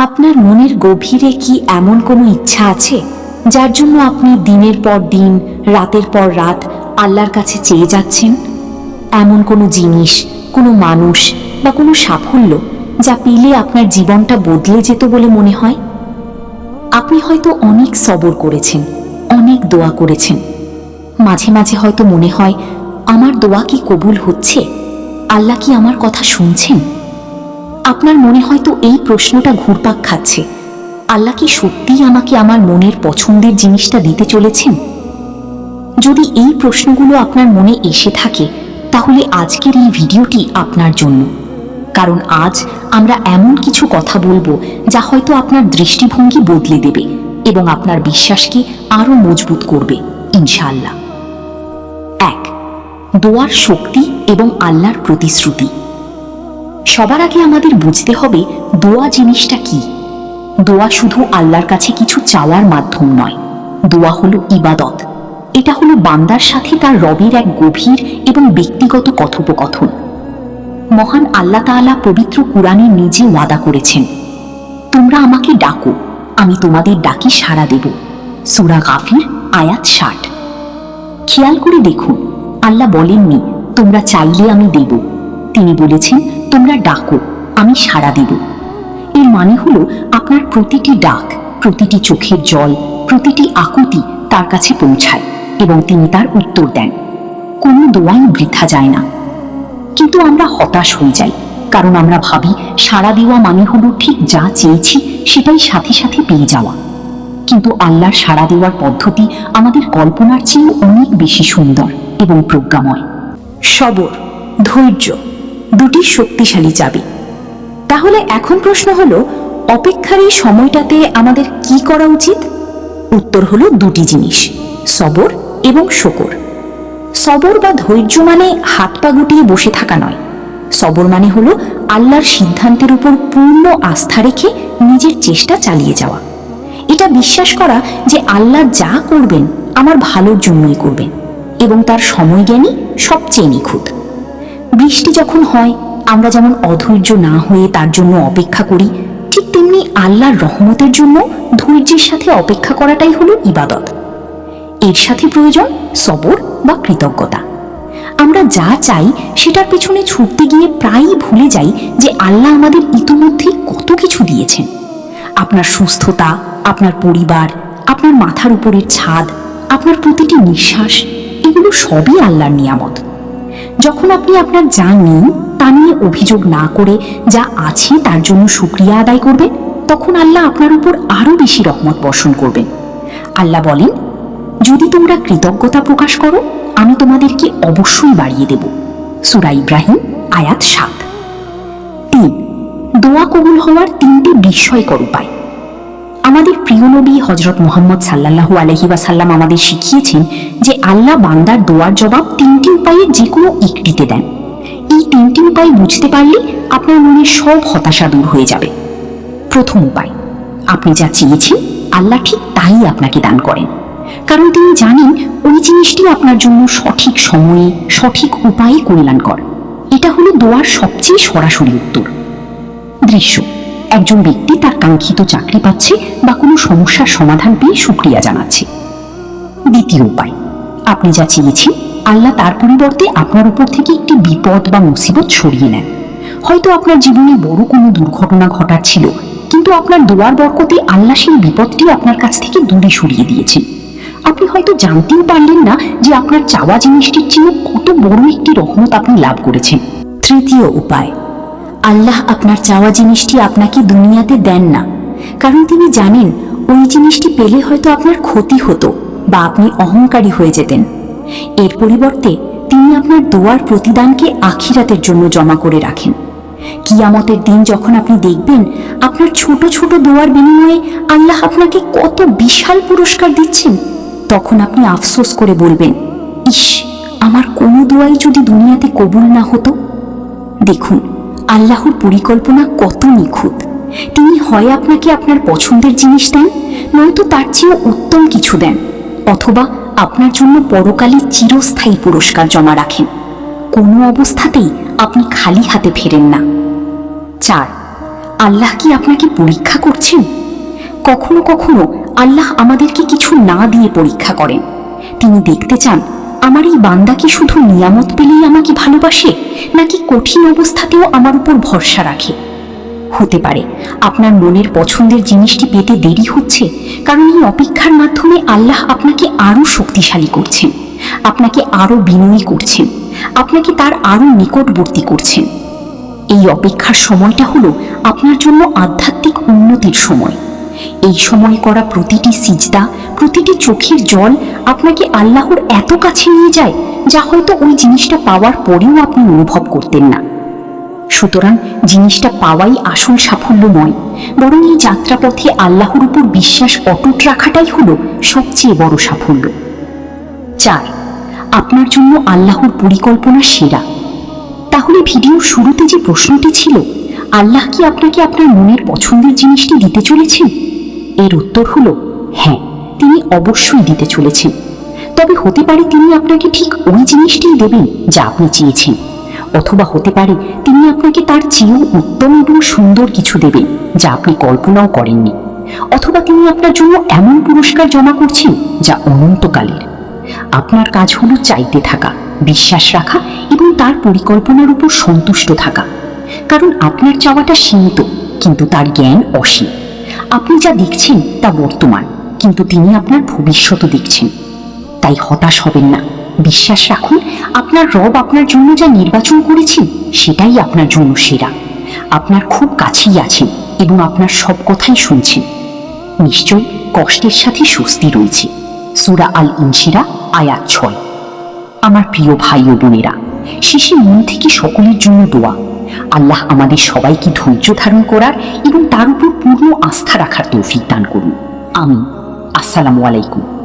আপনার মনের গভীরে কি এমন কোনো ইচ্ছা আছে যার জন্য আপনি দিনের পর দিন, রাতের পর রাত আল্লাহর কাছে চেয়ে যাচ্ছেন? এমন কোনো জিনিস, কোনো মানুষ বা কোনো সাফল্য যা পেলে আপনার জীবনটা বদলে যেত বলে মনে হয়? আপনি হয়তো অনেক সবর করেছেন, অনেক দোয়া করেছেন। মাঝে মাঝে হয়তো মনে হয়, আমার দোয়া কি কবুল হচ্ছে? আল্লাহ কি আমার কথা শুনছেন? আপনার মনে হয়তো এই প্রশ্নটা ঘুরপাক খাচ্ছে, আল্লাহ কি সত্যিই আমাকে আমার মনের পছন্দের জিনিসটা দিতে চলেছেন? যদি এই প্রশ্নগুলো আপনার মনে এসে থাকে, তাহলে আজকের এই ভিডিওটি আপনার জন্য। কারণ আজ আমরা এমন কিছু কথা বলবো যা হয়তো আপনার দৃষ্টিভঙ্গি বদলে দেবে এবং আপনার বিশ্বাসকে আরো মজবুত করবে, ইনশাআল্লাহ। 1. দোয়ার শক্তি এবং আল্লাহর প্রতিশ্রুতি। সবার আগে আমাদের বুঝতে হবে দোয়া জিনিসটা কি। দোয়া শুধু আল্লাহর কাছে কিছু চাওয়ার মাধ্যম নয়, দোয়া হলো ইবাদত। এটা হলো বান্দার সাথে তার রবের এক গভীর এবং ব্যক্তিগত কথোপকথন। মহান আল্লাহ তাআলা পবিত্র কুরআনে নিজে ওয়াদা করেছেন, তোমরা আমাকে ডাকো, আমি তোমাদের ডাকি সাড়া দেব। সূরা গাফির আয়াত 60। খেয়াল করে দেখুন, আল্লাহ বলেননি তোমরা চাইলে আমি দেব, তিনি বলেছেন তোমরা ডাকো, আমি সাড়া দেব। এর মানে হলো আপনার প্রতিটি ডাক, প্রতিটি চোখের জল, প্রতিটি আকুতি তার কাছে পৌঁছায় এবং তিনি তার উত্তর দেন। কোনো দোয়াই বৃথা যায় না। কিন্তু আমরা হতাশ হয়ে যাই, কারণ আমরা ভাবি সাড়া দেওয়া মানে হলো ঠিক যা চেয়েছি সেটাই সাথে সাথে পেয়ে যাওয়া। কিন্তু আল্লাহর সাড়া দেওয়ার পদ্ধতি আমাদের কল্পনার চেয়েও অনেক বেশি সুন্দর এবং প্রজ্ঞাময়। সবর, ধৈর্য, দুটি শক্তিশালী চাবি। তাহলে এখন প্রশ্ন হলো, অপেক্ষার এই সময়টাতে আমাদের কি করা উচিত? উত্তর হলো দুটি জিনিস, সবর এবং শুকর। সবর বা ধৈর্য মানে হাত পা গুটিয়ে বসে থাকা নয়। সবর মানে হলো আল্লাহর সিদ্ধান্তের উপর পূর্ণ আস্থা রেখে নিজের চেষ্টা চালিয়ে যাওয়া। এটা বিশ্বাস করা যে আল্লাহ যা করবেন আমার ভালোর জন্যই করবেন এবং তার সময়জ্ঞানী সবচেয়ে নিখুঁত। বৃষ্টি যখন হয়, আমরা যেমন অধৈর্য না হয়ে তার জন্য অপেক্ষা করি, ঠিক তেমনি আল্লাহর রহমতের জন্য ধৈর্যের সাথে অপেক্ষা করাটাই হলো ইবাদত। এর সাথে প্রয়োজন সবর বা কৃতজ্ঞতা। আমরা যা চাই সেটার পেছনে ছুটতে গিয়ে প্রায়ই ভুলে যাই যে আল্লাহ আমাদের ইতিমধ্যেই কত কিছু দিয়েছেন। আপনার সুস্থতা, আপনার পরিবার, আপনার মাথার উপরের ছাদ, আপনার প্রতিটি নিঃশ্বাস, এগুলো সবই আল্লাহর নিয়ামত। যখন আপনি আপনার যা নেই তা নিয়ে অভিযোগ না করে যা আছে তার জন্য শুকরিয়া আদায় করবেন, তখন আল্লাহ আপনার উপর আরো বেশি রহমত বর্ষণ করবেন। আল্লাহ বলেন, যদি তোমরা কৃতজ্ঞতা প্রকাশ করো আমি তোমাদেরকে অবশ্যই বাড়িয়ে দেব। সূরা ইব্রাহিম আয়াত 7। 3. দোয়া কবুল হওয়ার 3টি বিস্ময়কর উপায়। আমাদের প্রিয় নবী হযরত মুহাম্মদ সাল্লাল্লাহু আলাইহি ওয়াসাল্লাম আমাদের শিখিয়েছেন যে আল্লাহ বান্দার দোয়ার জবাব 3টি উপায়ের যে কোনো একটিতে দেন। এই 3টি উপায় বুঝতে পারলে আপনার মনের সব হতাশা দূর হয়ে যাবে। প্রথম উপায়, আপনি যা চেয়েছেন আল্লাহ ঠিক তাই আপনাকে দান করেন, কারণ তিনি জানেন ওই জিনিসটি আপনার জন্য সঠিক সময়ে সঠিক উপায়ে কল্যাণকর। এটা হলো দোয়ার সবচেয়ে সরাসরি উত্তর। দৃশ্য, একজন ব্যক্তি তার কাঙ্ক্ষিত চাকরি পাচ্ছে বা কোনো সমস্যার সমাধান পেয়ে শুকরিয়া জানাচ্ছে। দ্বিতীয় উপায়, আপনি যা চেয়েছেন আল্লাহ তার পরিবর্তে আপনার উপর থেকে একটি বিপদ বা মুসিবত সরিয়ে নেন। হয়তো আপনার জীবনে বড় কোনো দুর্ঘটনা ঘটার ছিল, কিন্তু আপনার দোয়ার বরকতে আল্লাহ সেই বিপদটি আপনার কাছ থেকে দূরে সরিয়ে দিয়েছেন। আপনি হয়তো জানতেও পারলেন না যে আপনার চাওয়া জিনিসটির চেয়ে কত বড় একটি রহমত আপনি লাভ করেছেন। তৃতীয় উপায়, আল্লাহ আপনার চাওয়া জিনিসটি আপনাকে দুনিয়াতে দেন না, কারণ তিনি জানেন ওই জিনিসটি পেলে হয়তো আপনার ক্ষতি হতো বা আপনি অহংকারী হয়ে যেতেন। এর পরিবর্তে তিনি আপনার দোয়ার প্রতিদানকে আখিরাতের জন্য জমা করে রাখেন। কিয়ামতের দিন যখন আপনি দেখবেন আপনার ছোট ছোট দোয়ার বিনিময়ে আল্লাহ আপনাকে কত বিশাল পুরস্কার দিচ্ছেন, তখন আপনি আফসোস করে বলবেন, ইস, আমার কোনো দোয়াই যদি দুনিয়াতে কবুল না হতো। দেখুন, আল্লাহর পরিকল্পনা কত নিখুঁত। তিনি হয় আপনাকে আপনার পছন্দের জিনিস দেন, নয়তো তার চেয়েও উত্তম কিছু দেন, অথবা আপনার জন্য পরকালে চিরস্থায়ী পুরস্কার জমা রাখেন। কোনো অবস্থাতেই আপনি খালি হাতে ফেরেন না। 4. আল্লাহ কি আপনাকে পরীক্ষা করছেন? কখনো কখনো আল্লাহ আমাদেরকে কিছু না দিয়ে পরীক্ষা করেন। তিনি দেখতে চান আমার এই বান্দা কি শুধু নিয়ামত পেলেই আমাকে ভালোবাসে, নাকি কঠিন অবস্থাতেও আমার উপর ভরসা রাখে। হতে পারে আপনার মনের পছন্দের জিনিসটি পেতে দেরি হচ্ছে, কারণ এই অপেক্ষার মাধ্যমে আল্লাহ আপনাকে আরো শক্তিশালী করছেন, আপনাকে আরো বিনয়ী করছেন, আপনাকে তার আরো নিকটবর্তী করছেন। এই অপেক্ষার সময়টা হলো আপনার জন্য আধ্যাত্মিক উন্নতির সময়। এই সময় করা প্রতিটি সিজদা, প্রতিটি চোখের জল আপনাকে আল্লাহর এত কাছে নিয়ে যায়, যা হয়তো ওই জিনিসটা পাওয়ার পরেও আপনি অনুভব করতেন না। সুতরাং জিনিসটা পাওয়াই আসল সাফল্য নয়, বরং এই যাত্রাপথে আল্লাহর উপর বিশ্বাস অটুট রাখাটাই হলো সবচেয়ে বড় সাফল্য। 4, আপনার জন্য আল্লাহর পরিকল্পনা সেরা। তাহলে ভিডিওর শুরুতে যে প্রশ্নটি ছিল, আল্লাহ কি আপনাকে আপনার মনের পছন্দের জিনিসটি দিতে চলেছেন, এর উত্তর হলো হ্যাঁ, তিনি অবশ্যই দিতে চলেছেন। তবে হতে পারে তিনি আপনাকে ঠিক ওই জিনিসটিই দেবেন যা আপনি চেয়েছেন, অথবা হতে পারে তিনি আপনাকে তার চেয়েও উত্তম এবং সুন্দর কিছু দেবেন যা আপনি কল্পনাও করেননি, অথবা তিনি আপনার জন্য এমন পুরস্কার জমা করছেন যা অনন্তকালের। আপনার কাজ হলো চাইতে থাকা, বিশ্বাস রাখা এবং তার পরিকল্পনার উপর সন্তুষ্ট থাকা। কারণ আপনার চাওয়াটা সীমিত, কিন্তু তার জ্ঞান অসীম। আপনি যা দেখছেন তা বর্তমান, কিন্তু তিনি আপনার ভবিষ্যৎ দেখছেন। তাই হতাশ হবেন না, বিশ্বাস রাখুন আপনার রব আপনার জন্য যা নির্বাচন করেছেন সেটাই আপনার জন্য সেরা। আপনার খুব কাছেই আছেন এবং আপনার সব কথাই শুনছেন। নিশ্চয় কষ্টের সাথে স্বস্তি রয়েছে। সূরা আল ইনশিরা আয়াত 6। আমার প্রিয় ভাই ও বোনেরা, শেষে মন থেকে সকলের জন্য দোয়া, আল্লাহ আমাদের সবাইকে ধৈর্য ধারণ করার এবং তার উপর পূর্ণ আস্থা রাখার তৌফিক দান করুন। আমিন। আসসালামু আলাইকুম।